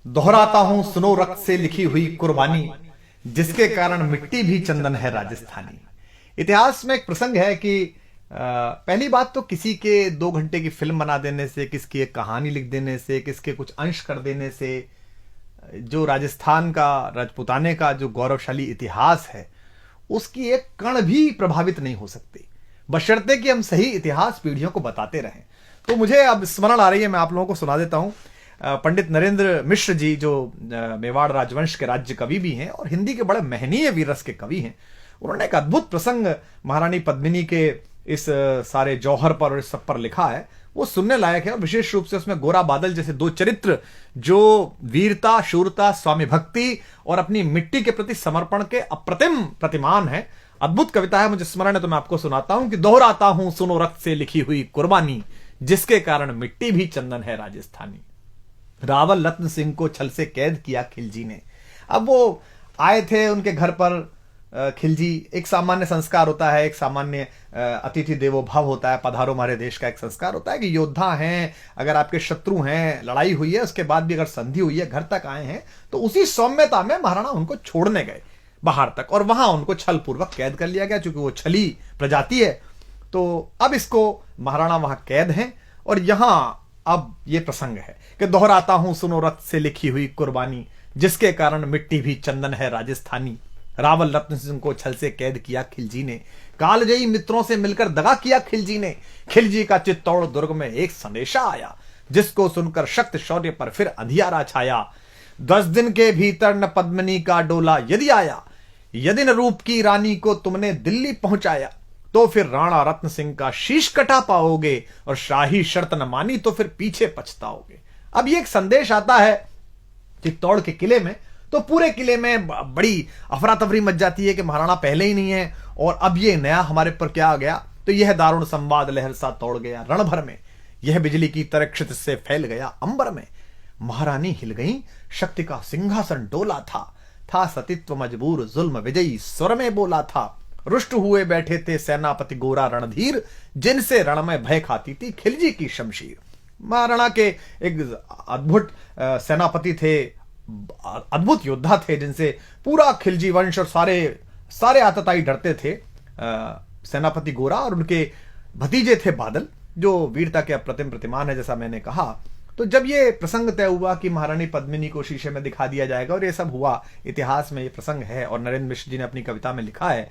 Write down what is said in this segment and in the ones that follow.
दोहराता हूं सुनो रक्त से लिखी हुई कुर्बानी, जिसके कारण मिट्टी भी चंदन है राजस्थानी। इतिहास में एक प्रसंग है कि पहली बात तो किसी के 2 घंटे की फिल्म बना देने से, किसकी एक कहानी लिख देने से, किसके कुछ अंश कर देने से जो राजस्थान का, राजपूताने का जो गौरवशाली इतिहास है, उसकी एक कण भी प्रभावित नहीं हो सकती, बशर्ते कि हम सही इतिहास पीढ़ियों को बताते रहें। तो मुझे अब स्मरण आ रही है, मैं आप लोगों को सुना देता हूं। पंडित नरेंद्र मिश्र जी, जो मेवाड़ राजवंश के राज्य कवि भी हैं और हिंदी के बड़े महनीय वीररस के कवि हैं, उन्होंने एक अद्भुत प्रसंग महारानी पद्मिनी के इस सारे जौहर पर और इस सब पर लिखा है। वो सुनने लायक है और विशेष रूप से उसमें गोरा बादल जैसे 2 चरित्र जो वीरता, शूरता, स्वामी भक्ति और अपनी मिट्टी के प्रति समर्पण के अप्रतिम प्रतिमान है। अद्भुत कविता है, मुझे स्मरण है तो मैं आपको सुनाता हूं कि दोहराता हूं सुनो रक्त से लिखी हुई कुर्बानी, जिसके कारण मिट्टी भी चंदन है राजस्थानी। रावल रत्न सिंह को छल से कैद किया खिलजी ने। अब वो आए थे उनके घर पर खिलजी। एक सामान्य संस्कार होता है, एक सामान्य अतिथि देवो भव होता है, पधारो हमारे देश का एक संस्कार होता है कि योद्धा हैं, अगर आपके शत्रु हैं, लड़ाई हुई है, उसके बाद भी अगर संधि हुई है, घर तक आए हैं, तो उसी सौम्यता में महाराणा उनको छोड़ने गए बाहर तक और वहां उनको छल पूर्वक कैद कर लिया गया। चूंकि वो छली प्रजाति है, तो अब इसको महाराणा वहां कैद हैं और यहां अब ये प्रसंग है कि दोहराता हूं सुनो रक्त से लिखी हुई कुर्बानी, जिसके कारण मिट्टी भी चंदन है राजस्थानी। रावल रत्न सिंह को छल से कैद किया खिलजी ने, कालजयी मित्रों से मिलकर दगा किया खिलजी ने। खिलजी का चित्तौड़ दुर्ग में एक संदेशा आया, जिसको सुनकर शक्त शौर्य पर फिर अंधियारा छाया। 10 दिन के भीतर न पद्मिनी का डोला यदि आया, यदि न रूप की रानी को तुमने दिल्ली पहुंचाया, तो फिर राणा रत्न सिंह का शीश कटा पाओगे और शाही शर्त न मानी तो फिर पीछे पछताओगे। अब ये एक संदेश आता है चित्तौड़ के किले में, तो पूरे किले में बड़ी अफरा तफरी मच जाती है कि महाराणा पहले ही नहीं है और अब ये नया हमारे पर क्या आ गया। तो यह दारुण संवाद लहर सा तोड़ गया रण भर में, यह बिजली की तरह क्षितिज से फैल गया अंबर में। महारानी हिल गई, शक्ति का सिंहासन डोला था सतीत्व मजबूर जुल्म विजयी स्वर में बोला था। रुष्ट हुए बैठे थे सेनापति गोरा रणधीर, जिनसे रण में भय खाती थी खिलजी की शमशीर। महाराणा के एक अद्भुत सेनापति थे, अद्भुत योद्धा थे, जिनसे पूरा खिलजी वंश और सारे आतताई डरते थे। सेनापति गोरा और उनके भतीजे थे बादल, जो वीरता के अप्रतिम प्रतिमान है, जैसा मैंने कहा। तो जब ये प्रसंग तय हुआ कि महारानी पद्मिनी को शीशे में दिखा दिया जाएगा और ये सब हुआ, इतिहास में ये प्रसंग है और नरेंद्र मिश्र जी ने अपनी कविता में लिखा है,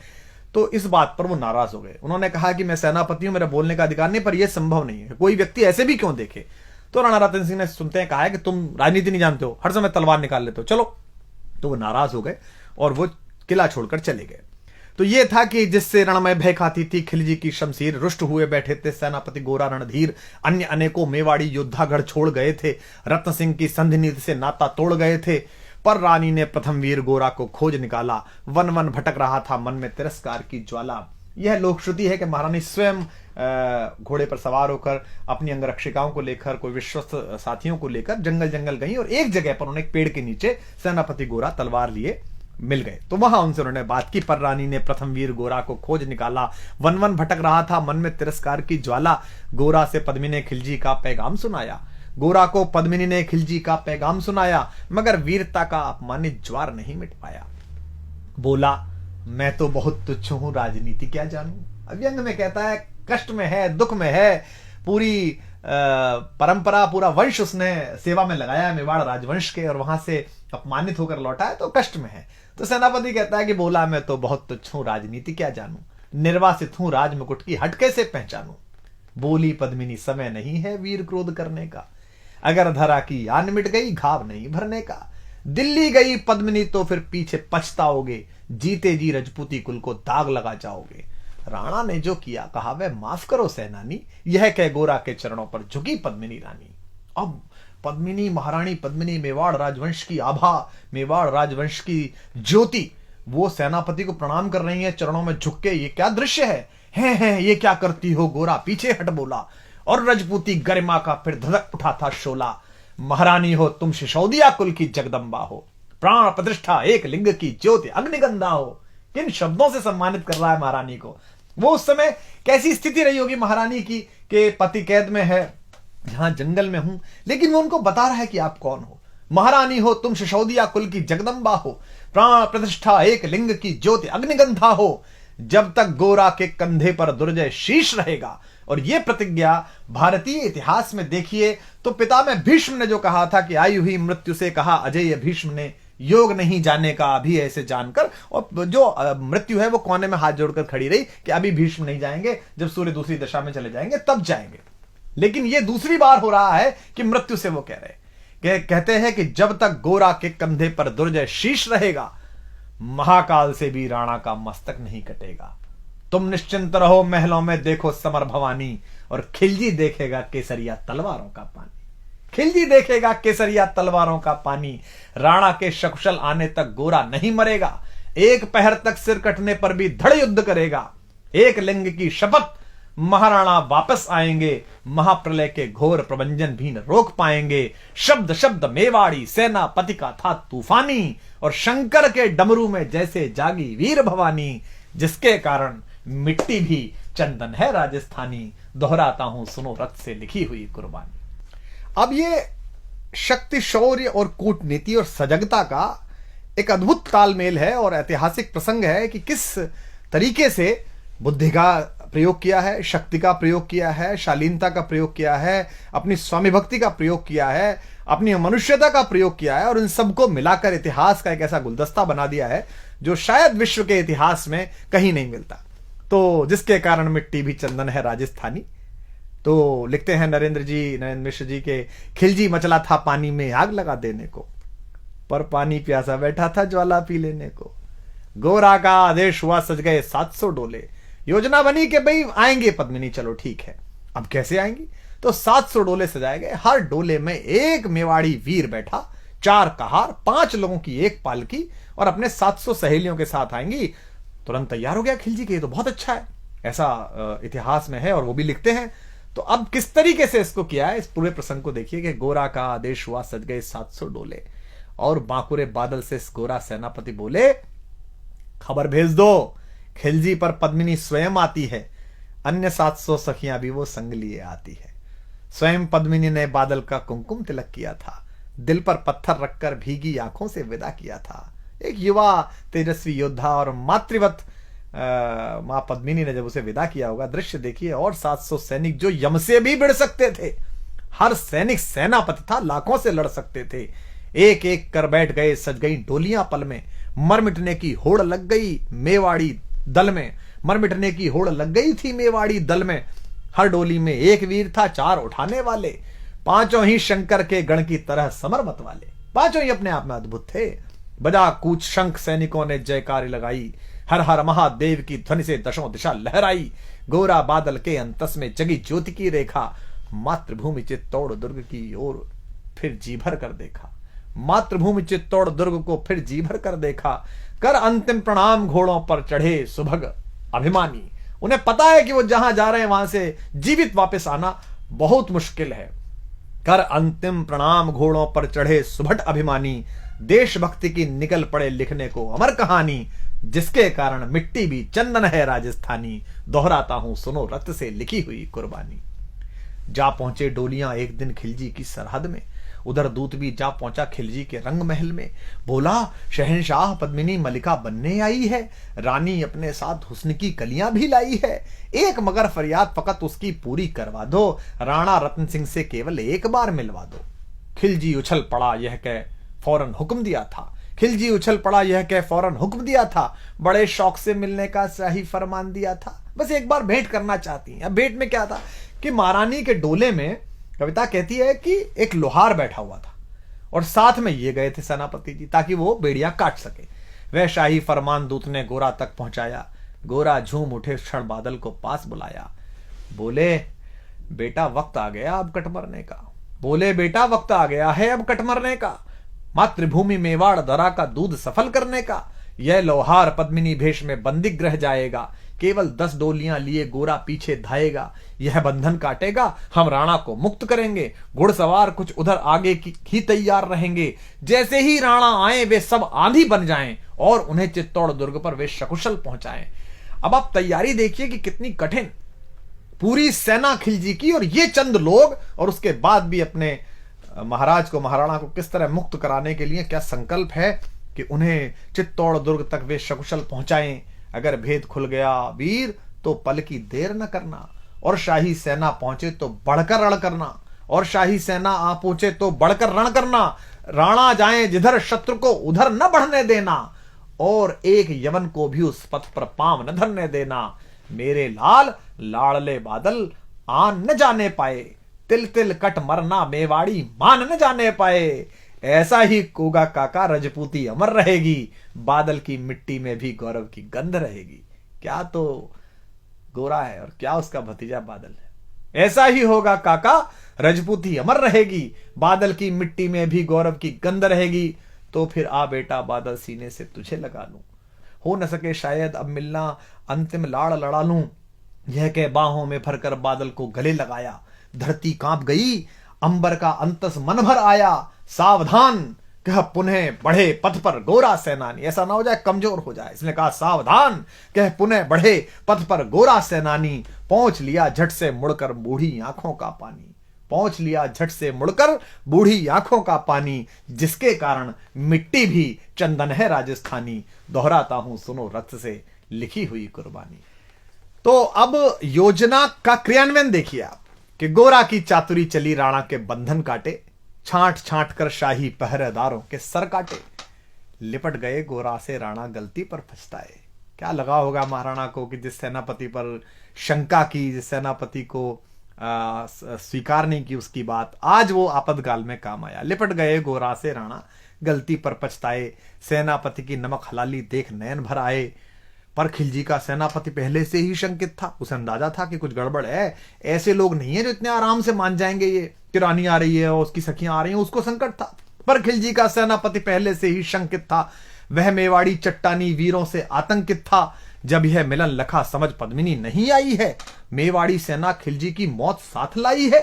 तो इस बात पर वो नाराज हो गए। उन्होंने कहा कि मैं सेनापति हूं, मेरा बोलने का अधिकार नहीं, पर यह संभव नहीं है, कोई व्यक्ति ऐसे भी क्यों देखे। तो राणा रतन सिंह ने सुनते हैं कहा है कि तुम राजनीति नहीं जानते हो, हर समय तलवार निकाल लेते हो, चलो। तो वो नाराज हो गए और वो किला छोड़कर चले गए। तो ये था कि जिससे रण में भय खाती थी खिलजी की शमशीर, रुष्ट हुए बैठे थे सेनापति गोरा रणधीर। अन्य अनेकों मेवाड़ी योद्धागढ़ छोड़ गए थे, रत्न सिंह की संधि नीति से नाता तोड़ गए थे, पर रानी ने प्रथम वीर गोरा को खोज निकाला। वन वन भटक रहा था मन में तिरस्कार की ज्वाला। यह लोक श्रुति है कि महारानी स्वयं घोड़े पर सवार होकर अपनी अंगरक्षिकाओं को लेकर, कोई विश्वस्त साथियों को लेकर जंगल जंगल गई और एक जगह पर उन्हें एक पेड़ के नीचे सेनापति गोरा तलवार लिए मिल गए। तो वहां उनसे उन्होंने बात की, पर रानी ने प्रथम वीर गोरा को खोज निकाला। वन वन भटक रहा था मन में तिरस्कार की ज्वाला, गोरा से पद्मिनी ने खिलजी का पैगाम सुनाया। गोरा को पद्मिनी ने खिलजी का पैगाम सुनाया, मगर वीरता का अपमानित ज्वार नहीं मिट पाया। बोला मैं तो बहुत तुच्छ हूं, राजनीति क्या जानूं। व्यंग में कहता है कष्ट में है, दुख में है, पूरी परंपरा, पूरा वंश उसने सेवा में लगाया है मेवाड़ राजवंश के, और वहां से अपमानित होकर लौटा है तो कष्ट में है। तो सेनापति कहता है कि बोला मैं तो बहुत तुच्छ हूं, राजनीति क्या जानूं, निर्वासित हूं, राज मुकुट की हट कैसे पहचानूं। बोली पद्मिनी समय नहीं है वीर क्रोध करने का, अगर धरा की आन मिट गई घाव नहीं भरने का। दिल्ली गई पद्मिनी तो फिर पीछे पछताओगे, जीते जी रजपूती कुल को दाग लगा जाओगे। राणा ने जो किया कहा वह माफ करो सेनानी, यह कह गोरा के चरणों पर झुकी पद्मिनी रानी। अब पद्मिनी, महारानी पद्मिनी, मेवाड़ राजवंश की आभा, मेवाड़ राजवंश की ज्योति, वो सेनापति को प्रणाम कर रही है चरणों में झुक के। ये क्या दृश्य है ये क्या करती हो गोरा, पीछे हट बोला। और रजपूती गरिमा का फिर धधक उठा था शोला। महारानी हो तुम, सिसोदिया कुल की जगदम्बा हो, प्राण प्रतिष्ठा एक लिंग की ज्योति अग्निगंधा हो। किन शब्दों से सम्मानित कर रहा है महारानी को। वो उस समय कैसी स्थिति रही होगी महारानी की कि पति कैद में है, जहां जंगल में हूं, लेकिन वो उनको बता रहा है कि आप कौन हो। महारानी हो तुम सिसोदिया कुल की जगदम्बा हो, प्राण प्रतिष्ठा एक लिंग की ज्योति अग्निगंधा हो, जब तक गोरा के कंधे पर दुर्जय शीश रहेगा। और यह प्रतिज्ञा भारतीय इतिहास में देखिए तो पितामह भीष्म ने जो कहा था कि आयु ही मृत्यु से कहा अजय भीष्म ने, योग नहीं जाने का अभी ऐसे जानकर, और जो मृत्यु है वो कोने में हाथ जोड़कर खड़ी रही कि अभी भीष्म नहीं जाएंगे, जब सूर्य दूसरी दिशा में चले जाएंगे तब जाएंगे। लेकिन यह दूसरी बार हो रहा है कि मृत्यु से वो कह रहे कहते हैं कि जब तक गोरा के कंधे पर दुर्जय शीश रहेगा, महाकाल से भी राणा का मस्तक नहीं कटेगा। तुम निश्चिंत रहो महलों में देखो समर भवानी, और खिलजी देखेगा केसरिया तलवारों का पानी। खिलजी देखेगा केसरिया तलवारों का पानी। राणा के सकुशल आने तक गोरा नहीं मरेगा, एक पहर तक सिर कटने पर भी धड़ युद्ध करेगा। एक लिंग की शपथ, महाराणा वापस आएंगे, महाप्रलय के घोर प्रबंजन भी न रोक पाएंगे। शब्द शब्द मेवाड़ी सेनापति का था तूफानी, और शंकर के डमरू में जैसे जागी वीर भवानी, जिसके कारण मिट्टी भी चंदन है राजस्थानी। दोहराता हूं सुनो रक्त से लिखी हुई कुर्बानी। अब ये शक्ति, शौर्य और कूटनीति और सजगता का एक अद्भुत तालमेल है और ऐतिहासिक प्रसंग है कि किस तरीके से बुद्धि का प्रयोग किया है, शक्ति का प्रयोग किया है, शालीनता का प्रयोग किया है, अपनी स्वामी भक्ति का प्रयोग किया है, अपनी मनुष्यता का प्रयोग किया है, और इन सबको मिलाकर इतिहास का एक ऐसा गुलदस्ता बना दिया है जो शायद विश्व के इतिहास में कहीं नहीं मिलता। तो जिसके कारण मिट्टी भी चंदन है राजस्थानी। तो लिखते हैं नरेंद्र मिश्र जी के, खिलजी मचला था पानी में आग लगा देने को, पर पानी प्यासा बैठा था ज्वाला पी लेने को। गोरा का आदेश हुआ सज गए 700 डोले, योजना बनी कि भाई आएंगे पद्मिनी, चलो ठीक है। अब कैसे आएंगी? तो 700 डोले सजाए गए, हर डोले में एक मेवाड़ी वीर बैठा, 4 कहार, 5 लोगों की एक पालकी, और अपने 700 सहेलियों के साथ आएंगी। तुरंत तैयार हो गया खिलजी के, ये तो बहुत अच्छा है, ऐसा इतिहास में है और वो भी लिखते हैं। तो अब किस तरीके से इसको किया है, इस पूरे प्रसंग को देखिए कि गोरा का आदेश हुआ सज गए 700 डोले, और बांकुरे बादल से गोरा सेनापति बोले खबर भेज दो, खिलजी पर पद्मिनी स्वयं आती है, अन्य 700 सखियां भी वो संग लिए आती है। स्वयं पद्मिनी ने बादल का कुमकुम तिलक किया था, दिल पर पत्थर रखकर भीगी आंखों से विदा किया था। एक युवा तेजस्वी योद्धा और मातृवत मां पद्मिनी ने जब उसे विदा किया होगा, दृश्य देखिए। और 700 सैनिक जो यम से भी भिड़ सकते थे, हर सैनिक सेनापति था, लाखों से लड़ सकते थे, एक एक कर बैठ गए, सज गई डोलियां पल में, मर मिटने की होड़ लग गई मेवाड़ी दल में, मर मिटने की होड़ लग गई थी मेवाड़ी दल में। हर डोली में एक वीर था, 4 उठाने वाले, पांचों ही शंकर के गण की तरह समरमत वाले, पांचों ही अपने आप में अद्भुत थे। बजा कूच शंख सैनिकों ने जयकारी लगाई, हर हर महादेव की ध्वनि से दशों दिशा लहराई। गोरा बादल के अंतस में जगी ज्योति की रेखा, मातृभूमि चित्तौड़ दुर्ग की ओर फिर जी भर कर देखा, मातृभूमि चित्तौड़ दुर्ग को फिर जी भर कर देखा। कर अंतिम प्रणाम घोड़ों पर चढ़े सुभग अभिमानी। उन्हें पता है कि वो जहां जा रहे हैं वहां से जीवित वापस आना बहुत मुश्किल है। कर अंतिम प्रणाम घोड़ों पर चढ़े सुभट अभिमानी, देशभक्ति की निकल पड़े लिखने को अमर कहानी, जिसके कारण मिट्टी भी चंदन है राजस्थानी। दोहराता हूं सुनो रक्त से लिखी हुई कुर्बानी। जा पहुंचे डोलियां एक दिन खिलजी की सरहद में, उधर दूत भी जा पहुंचा खिलजी के रंग महल में। बोला शहंशाह पद्मिनी मलिका बनने आई है, रानी अपने साथ हुस्न की कलियां भी लाई है। एक मगर फरियाद फकत उसकी पूरी करवा दो, राणा रतन सिंह से केवल एक बार मिलवा दो। खिलजी उछल पड़ा यह कह फौरन हुक्म दिया था, खिलजी उछल पड़ा यह कह फौरन हुक्म दिया था, बड़े शौक से मिलने का सही फरमान दिया था। बस एक बार भेंट करना चाहती हैं। अब भेंट में क्या था कि महारानी के डोले में कविता कहती है कि एक लोहार बैठा हुआ था और साथ में ये गए थे सेनापति जी ताकि वो बेड़ियां काट सके। वह शाही फरमान दूत ने गोरा तक पहुंचाया। गोरा झूम उठे क्षण बादल को पास बुलाया। बोले बेटा वक्त आ गया अब कट मरने का, बोले बेटा वक्त आ गया है अब कट मरने का, मातृभूमि मेवाड़ धरा का दूध सफल करने का। यह लोहार पद्मिनी भेष में बंदी ग्रह जाएगा, केवल 10 डोलियां लिए गोरा पीछे धाएगा। यह बंधन काटेगा, हम राणा को मुक्त करेंगे। घुड़सवार कुछ उधर आगे की ही तैयार रहेंगे। जैसे ही राणा आए वे सब आंधी बन जाएं और उन्हें चित्तौड़ दुर्ग पर वे सकुशल पहुंचाएं। अब आप तैयारी देखिए कि कितनी कठिन, पूरी सेना खिलजी की और ये चंद लोग, और उसके बाद भी अपने महाराज को, महाराणा को किस तरह मुक्त कराने के लिए क्या संकल्प है कि उन्हें चित्तौड़ दुर्ग तक वे सकुशल पहुंचाएं। अगर भेद खुल गया वीर तो पल की देर न करना, और शाही सेना पहुंचे तो बढ़कर रण करना, और शाही सेना आ पहुंचे तो बढ़कर रण करना। राणा जाए जिधर शत्रु को उधर न बढ़ने देना, और एक यवन को भी उस पथ पर पांव न धरने देना। मेरे लाल लाड़ले बादल आन न जाने पाए, तिल तिल कट मरना मेवाड़ी मान न जाने पाए। ऐसा ही कोगा काका रजपूती अमर रहेगी, बादल की मिट्टी में भी गौरव की गंध रहेगी। क्या तो गोरा है और क्या उसका भतीजा बादल है। ऐसा ही होगा काका, रजपूती अमर रहेगी, बादल की मिट्टी में भी गौरव की गंध रहेगी। तो फिर आ बेटा बादल, सीने से तुझे लगा लूं, हो न सके शायद अब मिलना, अंतिम लाड़ लड़ा लूं। यह कह बाहों में भरकर बादल को गले लगाया। धरती कांप गई, अंबर का अंतस मन भर आया। सावधान कह पुनः बढ़े पथ पर गोरा सेनानी। ऐसा ना हो जाए कमजोर हो जाए, इसने कहा सावधान कह पुनः बढ़े पथ पर गोरा सेनानी। पहुंच लिया झट से मुड़कर बूढ़ी आंखों का पानी, पहुंच लिया झट से मुड़कर बूढ़ी आंखों का पानी। जिसके कारण मिट्टी भी चंदन है राजस्थानी, दोहराता हूं सुनो रक्त से लिखी हुई कुर्बानी। तो अब योजना का क्रियान्वयन देखिए आप कि गोरा की चातुरी चली, राणा के बंधन काटे, छांट छांट कर शाही पहरेदारों के सर काटे। लिपट गए गोरा से राणा गलती पर पछताए। क्या लगा होगा महाराणा को कि जिस सेनापति पर शंका की, जिस सेनापति को स्वीकार नहीं की उसकी बात, आज वो आपातकाल में काम आया। लिपट गए गोरा से राणा गलती पर पछताए, सेनापति की नमक हलाली देख नयन भर आए। पर खिलजी का सेनापति पहले से ही शंकित था, उसे अंदाजा था कि कुछ गड़बड़ है। ऐसे लोग नहीं है जो इतने आराम से मान जाएंगे, ये कि रानी आ रही है और उसकी सखियां आ रही हैं, उसको संकट था। पर खिलजी का सेनापति पहले से ही शंकित था, वह मेवाड़ी चट्टानी वीरों से आतंकित था। जब यह मिलन लखा समझ पद्मिनी नहीं आई है, मेवाड़ी सेना खिलजी की मौत साथ लाई है।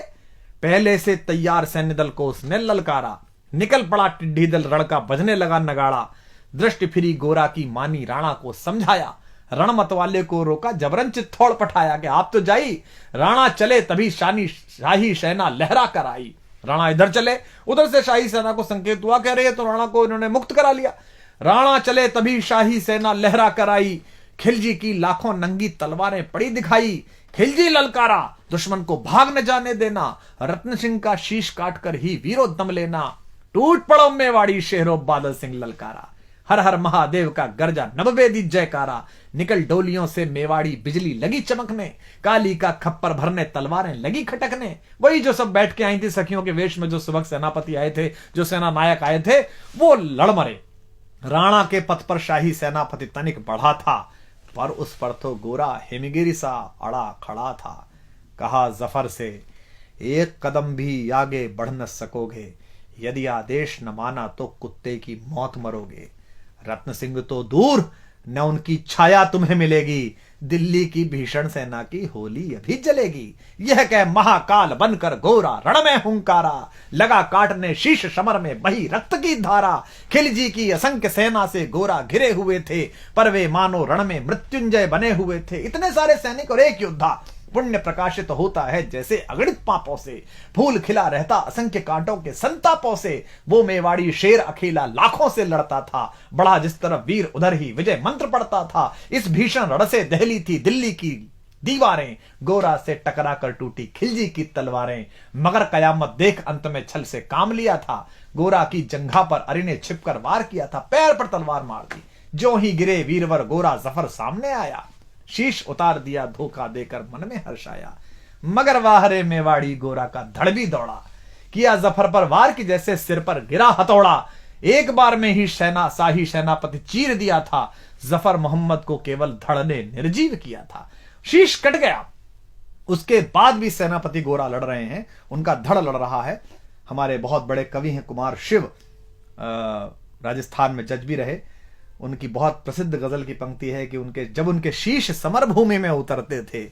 पहले से तैयार सैन्य दल को उसने ललकारा, निकल पड़ा टिड्डी दल रण का, बजने लगा नगाड़ा। दृष्टि फिरी गोरा की मानी, राणा को समझाया, रण मतवाले को रोका, जबरन चित्तौड़ पठाया कि आप तो जाई। राणा चले तभी शाही सेना लहरा कर आई। राणा इधर चले, उधर से शाही सेना को संकेत हुआ, कह रहे हैं तो राणा को इन्होंने मुक्त करा लिया। राणा चले तभी शाही सेना लहरा कर आई। खिलजी की लाखों नंगी तलवारें पड़ी दिखाई। खिलजी ललकारा, दुश्मन को भाग न जाने देना, रत्न सिंह का शीश काटकर ही वीरो दम लेना। टूट पड़ो मेवाड़ी शेरों, बादल सिंह ललकारा, हर हर महादेव का गर्जा नववेदी जयकारा। निकल डोलियों से मेवाड़ी बिजली लगी चमकने, काली का खप्पर भरने तलवारें लगी खटकने। वही जो सब बैठ के आई थी सखियों के वेश में, जो सुबह सेनापति आए थे, जो सेना नायक आए थे, वो लड़ मरे। राणा के पथ पर शाही सेनापति तनिक बढ़ा था, पर उस पर तो गोरा हिमगिरी सा अड़ा खड़ा था। कहा जफर से, एक कदम भी आगे बढ़ न सकोगे, यदि आदेश न माना तो कुत्ते की मौत मरोगे। रत्न सिंह तो दूर, न उनकी छाया तुम्हें मिलेगी, दिल्ली की भीषण सेना की होली अभी जलेगी। यह कह महाकाल बनकर गोरा रण में हुंकारा, लगा काटने शीश समर में बही रक्त की धारा। खिलजी की असंख्य सेना से गोरा घिरे हुए थे, पर वे मानो रण में मृत्युंजय बने हुए थे। इतने सारे सैनिक और एक योद्धा, पुण्य प्रकाशित होता है जैसे अगणित पापों से, फूल खिला रहता असंख्य कांटों के संतापों से। वो मेवाड़ी शेर अकेला लाखों से लड़ता था, बड़ा जिस तरफ वीर उधर ही विजय मंत्र पड़ता था। इस भीषण रण से दहली थी दिल्ली की दीवारें, गोरा से टकरा कर टूटी खिलजी की तलवारें। मगर कयामत देख अंत में छल से काम लिया था, गोरा की जंघा पर अरि ने छिपकर वार किया था, पैर पर तलवार मार दी। जो ही गिरे वीरवर गोरा जफर सामने आया, शीश उतार दिया धोखा देकर मन में हर्ष आया। मगर वाहरे मेवाड़ी गोरा का धड़ भी दौड़ा, किया जफर पर वार की जैसे सिर पर गिरा हथौड़ा। एक बार में ही शाही सेनापति चीर दिया था, जफर मोहम्मद को केवल धड़ ने निर्जीव किया था। शीश कट गया, उसके बाद भी सेनापति गोरा लड़ रहे हैं, उनका धड़ लड़ रहा है। हमारे बहुत बड़े कवि हैं कुमार शिव, राजस्थान में जज भी रहे। उनकी बहुत प्रसिद्ध गजल की पंक्ति है कि जब उनके शीश समरभूमि में उतरते थे,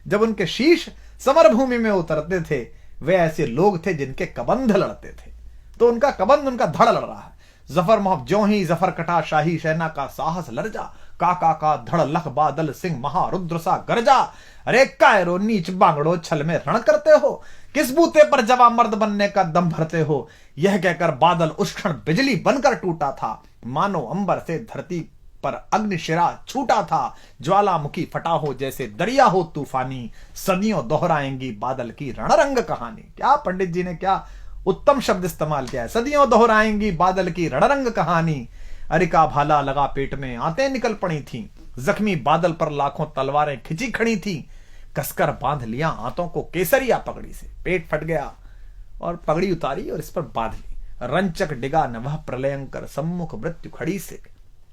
जब उनके शीश समरभूमि में उतरते थे, वे ऐसे लोग थे जिनके कबंध लड़ते थे। तो उनका कबंध, उनका धड़ लड़ रहा है। जफर मोहम्मद ज्यों ही जफर कटा, शाही सेना का साहस लर्जा। काका का धड़ लख बादल सिंह महारुद्र सा गरजा। अरे कायरो नीच बांगड़ो छल में रण करते हो, किस बूते पर जवा मर्द बनने का दम भरते हो। यह कहकर बादल उस क्षण बिजली बनकर टूटा था, मानो अंबर से धरती पर अग्निशिरा छूटा था। ज्वालामुखी फटा हो जैसे दरिया हो तूफानी, सदियों दोहराएंगी बादल की रणरंग कहानी। क्या पंडित जी ने क्या उत्तम शब्द इस्तेमाल किया है। सदियों दोहराएंगी बादल की रणरंग कहानी। अरिका भाला लगा पेट में आंतें निकल पड़ी थीं, जख्मी बादल पर लाखों तलवारें खिंची खड़ी थीं। कसकर बांध लिया आंतों को केसरिया पगड़ी से, पेट फट गया और पगड़ी उतारी और इस पर बांध ली। रंचक डिगा न वह प्रलयंकर, सम्मुख मृत्यु खड़ी से।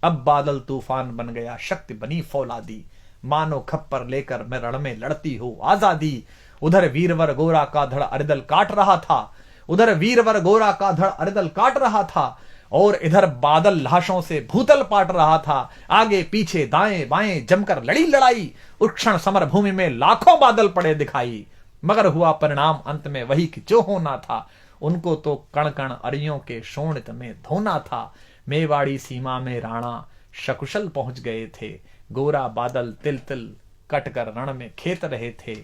अब बादल तूफान बन गया, शक्ति बनी फौलादी, मानो खप्पर लेकर मैं रण में लड़ती हो आजादी। उधर वीरवर गोरा का धड़ अरिदल काट रहा था, उधर वीरवर गोरा का धड़ अरिदल काट रहा था, और इधर बादल लाशों से भूतल पाट रहा था। आगे पीछे दाएं बाएं जमकर लड़ी लड़ाई, उस क्षण समर भूमि में लाखों बादल पड़े दिखाई। मगर हुआ परिणाम अंत में वही कि जो होना था, उनको तो कण कण अरियों के शोणित में धोना था। मेवाड़ी सीमा में राणा सकुशल पहुंच गए थे, गोरा बादल तिल तिल कट कर रण में खेत रहे थे।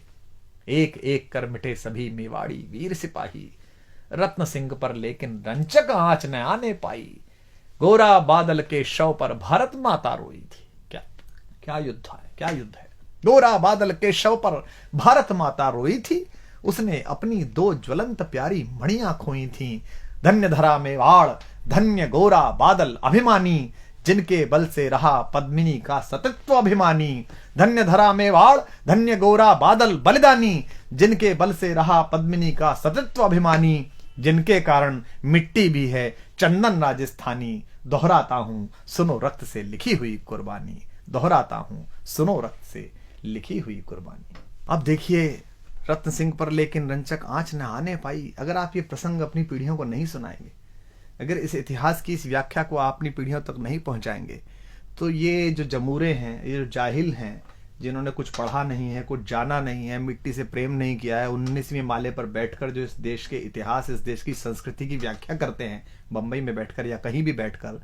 एक एक कर मिटे सभी मेवाड़ी वीर सिपाही, रत्न सिंह पर लेकिन रंचक आंच न आने पाई। गोरा बादल के शव पर भारत माता रोई थी। क्या क्या युद्ध है, क्या युद्ध है। गोरा बादल के शव पर भारत माता रोई थी, उसने अपनी दो ज्वलंत प्यारी मणियां खोई थीं। धन्य धरा मेवाड़, धन्य गोरा बादल अभिमानी, जिनके बल से रहा पद्मिनी का सतत्व अभिमानी। धन्य धरा मेवाड़, धन्य गोरा बादल बलिदानी, जिनके बल से रहा पद्मिनी का सतत्व अभिमानी। जिनके कारण मिट्टी भी है चंदन राजस्थानी, दोहराता हूं सुनो रक्त से लिखी हुई कुर्बानी। दोहराता हूं सुनो रक्त से लिखी हुई कुर्बानी। अब देखिए, रत्न सिंह पर लेकिन रंचक आंच न आने पाई। अगर आप ये प्रसंग अपनी पीढ़ियों को नहीं सुनाएंगे, अगर इस इतिहास की इस व्याख्या को आप अपनी पीढ़ियों तक नहीं पहुंचाएंगे, तो ये जो जमूरे हैं, ये जो जाहिल हैं, जिन्होंने कुछ पढ़ा नहीं है, कुछ जाना नहीं है, मिट्टी से प्रेम नहीं किया है, 19वीं माले पर बैठकर जो इस देश के इतिहास, इस देश की संस्कृति की व्याख्या करते हैं, बंबई में बैठकर या कहीं भी बैठकर,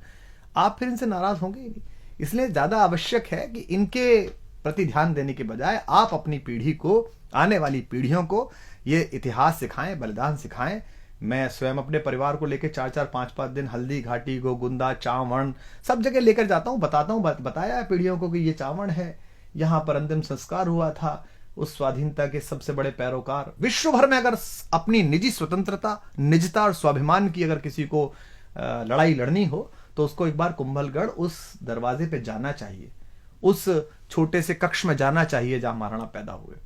आप फिर इनसे नाराज होंगे ही नहीं। इसलिए ज्यादा आवश्यक है कि इनके प्रति ध्यान देने के बजाय आप अपनी पीढ़ी को, आने वाली पीढ़ियों को ये इतिहास सिखाएं, बलिदान सिखाएं। मैं स्वयं अपने परिवार को लेकर 4-4, 5-5 दिन हल्दी घाटी, गोगुंदा, चावण सब जगह लेकर जाता हूं, बताता हूं, बताया है पीढ़ियों को कि ये चावण है, यहां पर अंतिम संस्कार हुआ था उस स्वाधीनता के सबसे बड़े पैरोकार। विश्व भर में अगर अपनी निजी स्वतंत्रता, निजता और स्वाभिमान की अगर किसी को लड़ाई लड़नी हो, तो उसको एक बार कुंभलगढ़ उस दरवाजे पे जाना चाहिए, उस छोटे से कक्ष में जाना चाहिए जहां महाराणा पैदा हुए।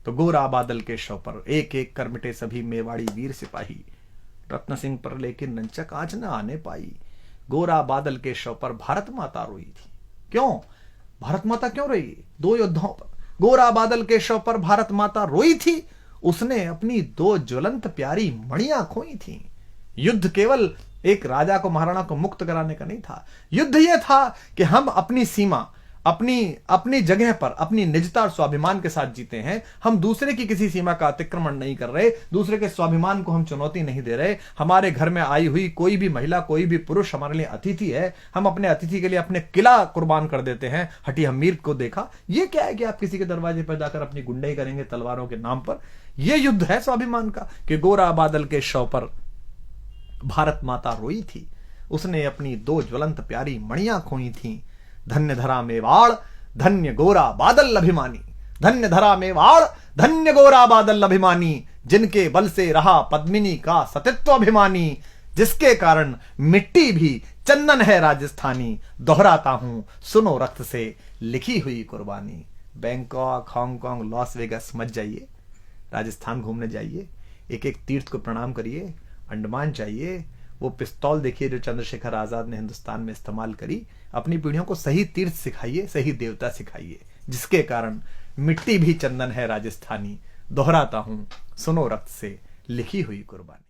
तो गोरा बादल के शव पर एक एक कर मिटे सभी मेवाड़ी वीर सिपाही, रत्न सिंह पर लेकिन रंचक आज न आने पाई। गोरा बादल के शव पर भारत माता रोई थी। क्यों भारत माता क्यों रोई? दो योद्धाओं पर। गोरा बादल के शव पर भारत माता रोई थी, उसने अपनी दो ज्वलंत प्यारी मणियां खोई थी। युद्ध केवल एक राजा को, महाराणा को मुक्त कराने का नहीं था। युद्ध यह था कि हम अपनी सीमा, अपनी जगह पर अपनी निजता और स्वाभिमान के साथ जीते हैं। हम दूसरे की किसी सीमा का अतिक्रमण नहीं कर रहे, दूसरे के स्वाभिमान को हम चुनौती नहीं दे रहे। हमारे घर में आई हुई कोई भी महिला, कोई भी पुरुष हमारे लिए अतिथि है, हम अपने अतिथि के लिए अपने किला कुर्बान कर देते हैं। हटी हमीर को देखा, ये क्या है कि आप किसी के दरवाजे पर जाकर अपनी गुंडाई करेंगे तलवारों के नाम पर? यह युद्ध है स्वाभिमान का कि गोरा बादल के शव पर भारत माता रोई थी, उसने अपनी दो ज्वलंत प्यारी मणियां खोई थी। धन्य धरा मेवाड़, धन्य गोरा बादल अभिमानी, धन्य धरा मेवाड़, धन्य गोरा बादल अभिमानी, जिनके बल से रहा पद्मिनी का सतत्व अभिमानी, जिसके कारण मिट्टी भी चंदन है राजस्थानी। दोहराता हूं सुनो रक्त से लिखी हुई कुर्बानी। बैंकॉक, हांगकांग, लॉस वेगस मत जाइए, राजस्थान घूमने जाइए, एक एक तीर्थ को प्रणाम करिए। अंडमान जाइए, वो पिस्तौल देखिए जो चंद्रशेखर आजाद ने हिंदुस्तान में इस्तेमाल करी। अपनी पीढ़ियों को सही तीर्थ सिखाइए, सही देवता सिखाइए, जिसके कारण मिट्टी भी चंदन है राजस्थानी। दोहराता हूं सुनो रक्त से लिखी हुई कुर्बानी।